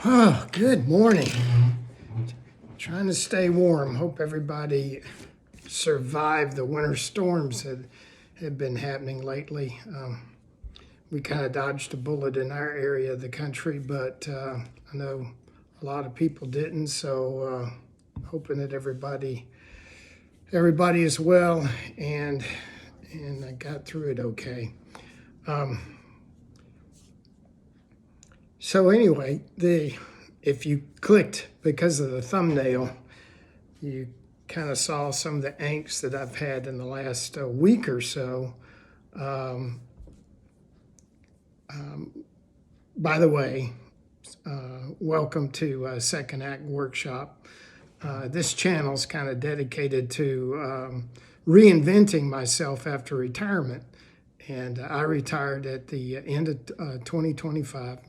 Oh, good morning. Trying to stay warm. Hope everybody survived the winter storms that have been happening lately. We kind of dodged a bullet in our area of the country, but I know a lot of people didn't. So hoping that everybody is well and I got through it okay. So anyway, if you clicked because of the thumbnail, you kind of saw some of the angst that I've had in the last week or so. By the way, welcome to Second Act Workshop. This channel is kind of dedicated to reinventing myself after retirement. And I retired at the end of 2025.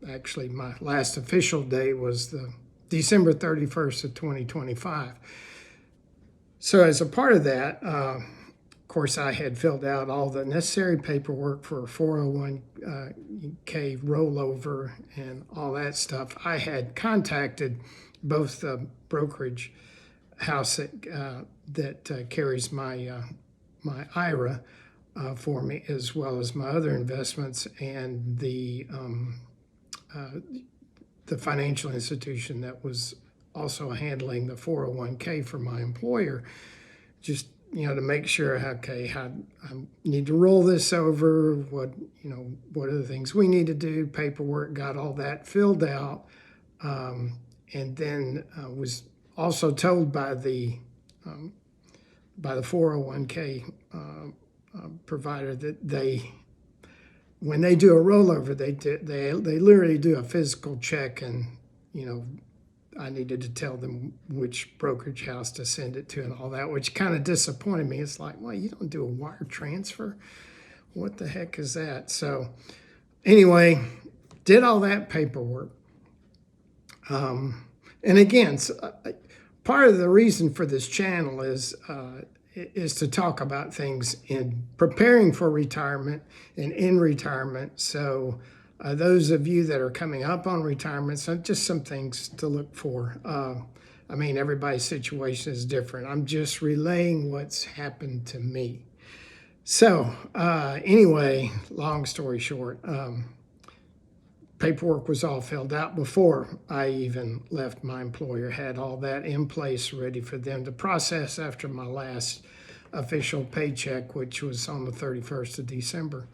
Actually, my last official day was the December 31st of 2025. So as a part of that, of course, I had filled out all the necessary paperwork for a 401k rollover and all that stuff. I had contacted both the brokerage house that carries my IRA for me, as well as my other investments, and the financial institution that was also handling the 401k for my employer, just to make sure, okay, how I need to roll this over, what are the things we need to do, paperwork, got all that filled out, and then was also told by the 401k provider that when they do a rollover, they literally do a physical check, and I needed to tell them which brokerage house to send it to and all that, which kind of disappointed me. It's like, well, you don't do a wire transfer. What the heck is that? So anyway, did all that paperwork. And again, part of the reason for this channel is to talk about things in preparing for retirement and in retirement. So those of you that are coming up on retirement, so just some things to look for. Everybody's situation is different. I'm just relaying what's happened to me. So anyway, long story short, paperwork was all filled out before I even left my employer, had all that in place ready for them to process after my last official paycheck, which was on the 31st of December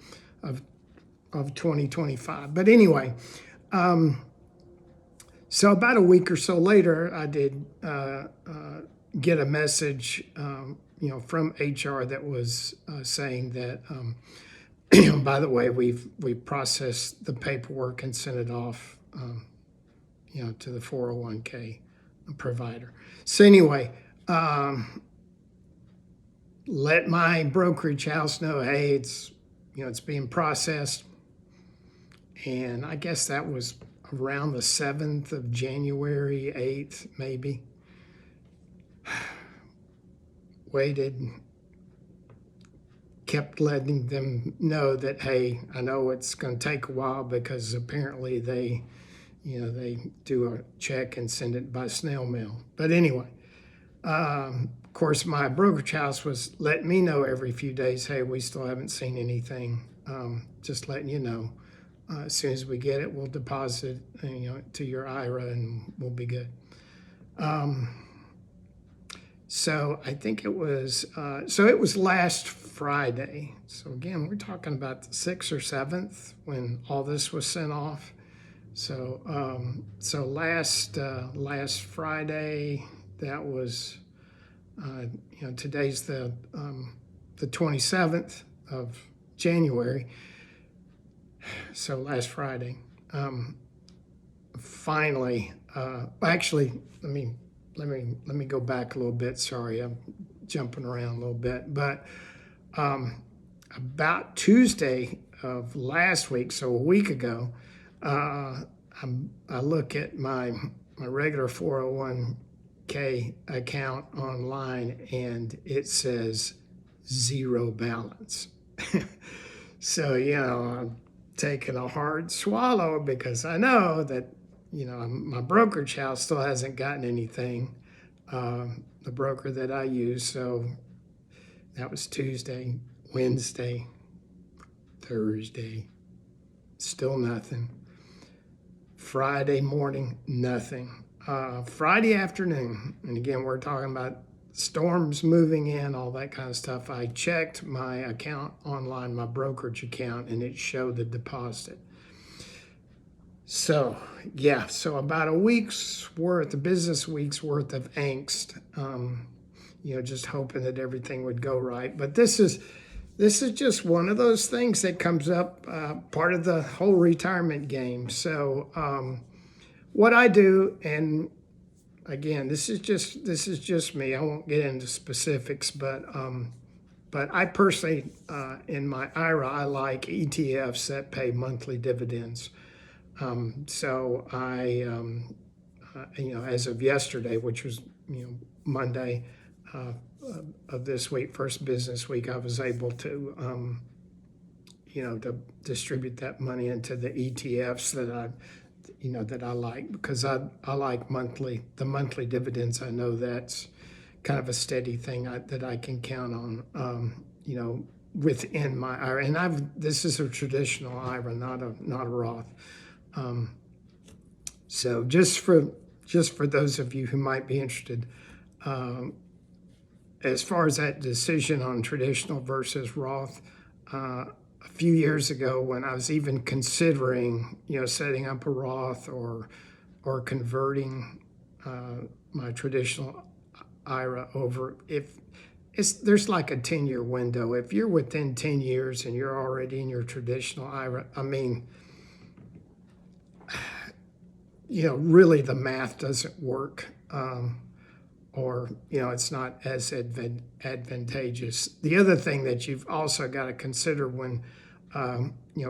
of 2025. But anyway, so about a week or so later, I did get a message, from HR that was saying that, by the way, we've processed the paperwork and sent it off, to the 401k provider. So anyway, let my brokerage house know, hey, it's being processed. And I guess that was around the 7th of January, 8th, maybe. Waited, kept letting them know that, hey, I know it's going to take a while because apparently they do a check and send it by snail mail. But anyway, of course, my brokerage house was letting me know every few days, hey, we still haven't seen anything. Just letting you know. As soon as we get it, we'll deposit to your IRA and we'll be good. So I think it was last Friday. So again, we're talking about the 6th or 7th when all this was sent off. So last Friday, that was today's the 27th of January. So last Friday, finally, actually, let me go back a little bit. Sorry, I'm jumping around a little bit, but about Tuesday of last week, so a week ago, I look at my regular 401k account online, and it says zero balance. So I'm taking a hard swallow because I know that my brokerage house still hasn't gotten anything, the broker that I use. So that was Tuesday, Wednesday, Thursday, still nothing. Friday morning, nothing. Friday afternoon, and again, we're talking about storms moving in, all that kind of stuff. I checked my account online, my brokerage account, and it showed the deposit. So, yeah, so about a business week's worth of angst, just hoping that everything would go right. But this is just one of those things that comes up, part of the whole retirement game. So what I do, and again, this is just me. I won't get into specifics, but I personally, in my IRA, I like ETFs that pay monthly dividends. So I, as of yesterday, which was Monday of this week, first business week, I was able to to distribute that money into the ETFs that I like, because I like the monthly dividends. I know that's kind of a steady thing that I can count on, within my IRA. And this is a traditional IRA, not a Roth. So just for those of you who might be interested, as far as that decision on traditional versus Roth, a few years ago, when I was even considering, setting up a Roth or converting my traditional IRA over, there's like a 10-year window. If you're within 10 years and you're already in your traditional IRA, I mean, really the math doesn't work, or it's not as advantageous. The other thing that you've also got to consider when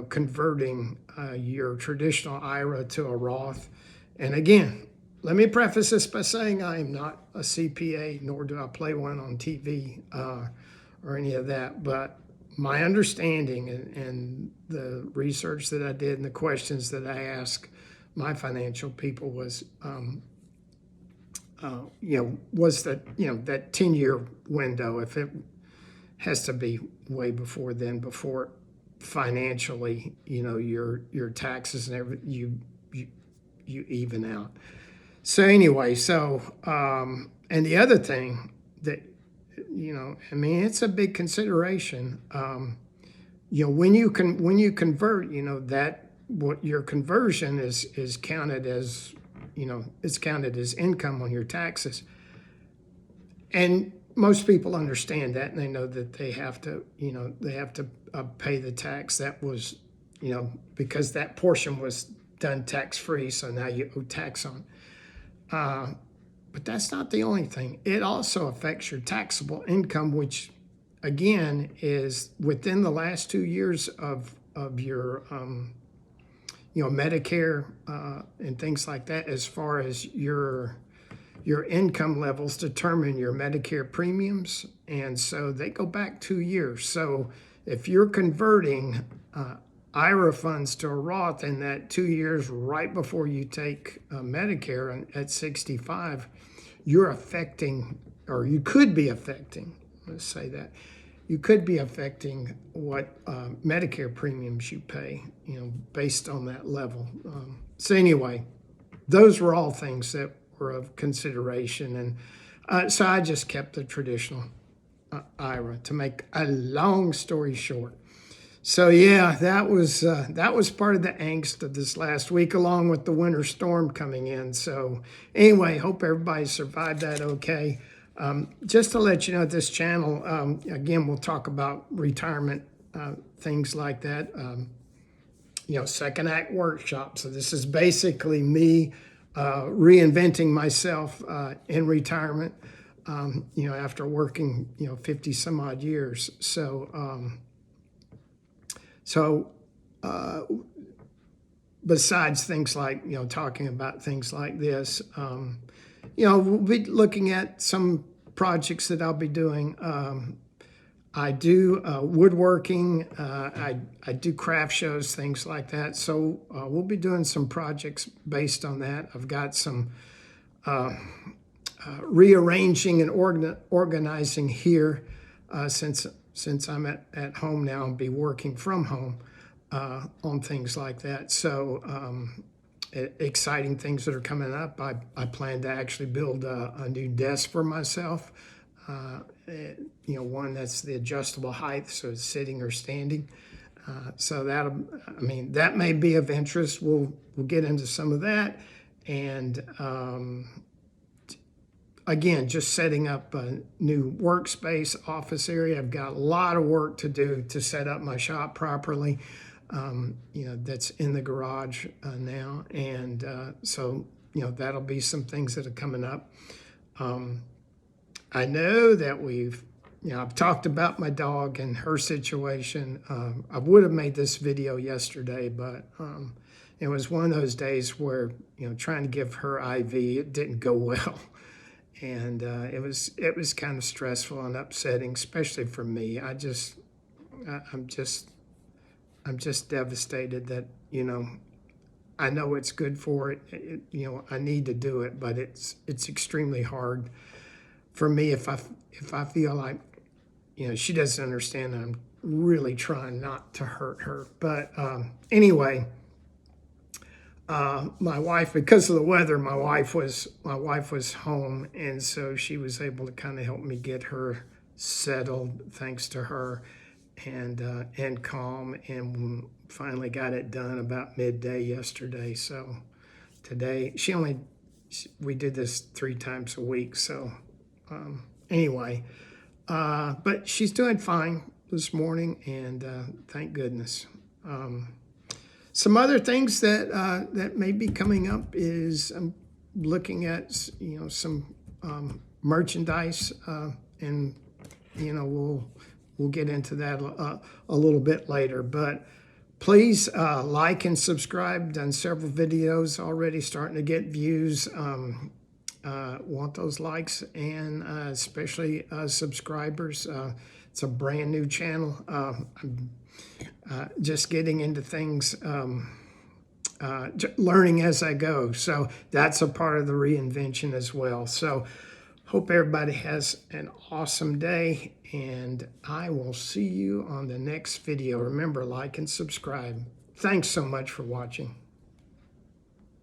converting your traditional IRA to a Roth, and again, let me preface this by saying I am not a CPA, nor do I play one on TV or any of that, but my understanding and the research that I did and the questions that I asked my financial people was that that 10-year window, if it has to be way before then, before financially, your taxes and everything, you even out. So anyway, and the other thing that, it's a big consideration. When you convert, that what your conversion is counted as, it's counted as income on your taxes. And most people understand that, and they know that they have to pay the tax. That was, because that portion was done tax-free, so now you owe tax on. But that's not the only thing. It also affects your taxable income, which, again, is within the last 2 years of your Medicare and things like that. As far as your income levels determine your Medicare premiums, and so they go back 2 years. So if you're converting IRA funds to a Roth in that 2 years right before you take Medicare at 65, you're affecting, or you could be affecting, let's say that, you could be affecting what Medicare premiums you pay, based on that level. So anyway, those were all things that were of consideration. And so I just kept the traditional IRA, to make a long story short. So yeah, that was part of the angst of this last week, along with the winter storm coming in. So anyway, hope everybody survived that okay. Just to let you know, this channel, again, we'll talk about retirement, things like that, second act workshop. So this is basically me reinventing myself in retirement, after working, 50 some odd years. So besides things like, talking about things like this, we'll be looking at some projects that I'll be doing. I do woodworking. I do craft shows, things like that. So we'll be doing some projects based on that. I've got some rearranging and organizing here since I'm at home now and be working from home on things like that. So exciting things that are coming up. I plan to actually build a new desk for myself. One that's the adjustable height, so it's sitting or standing. So that may be of interest. We'll get into some of that, and again, just setting up a new workspace, office area. I've got a lot of work to do to set up my shop properly. That's in the garage now, and so that'll be some things that are coming up. I know that I've talked about my dog and her situation. I would have made this video yesterday, but it was one of those days where, trying to give her IV, it didn't go well. And it was kind of stressful and upsetting, especially for me. I'm just devastated that, I know it's good for it. I need to do it, but it's extremely hard for me if I feel like, she doesn't understand that I'm really trying not to hurt her. But anyway, my wife, because of the weather, my wife was home, and so she was able to kind of help me get her settled, thanks to her, and calm, and finally got it done about midday yesterday. So today, we did this 3 times a week. So anyway, but she's doing fine this morning, and thank goodness. Some other things that may be coming up is I'm looking at some merchandise, and we'll get into that a little bit later. But please like and subscribe. Done several videos already, starting to get views. Want those likes and especially subscribers. It's a brand new channel. I'm just getting into things, learning as I go. So that's a part of the reinvention as well. So hope everybody has an awesome day, and I will see you on the next video. Remember, like and subscribe. Thanks so much for watching.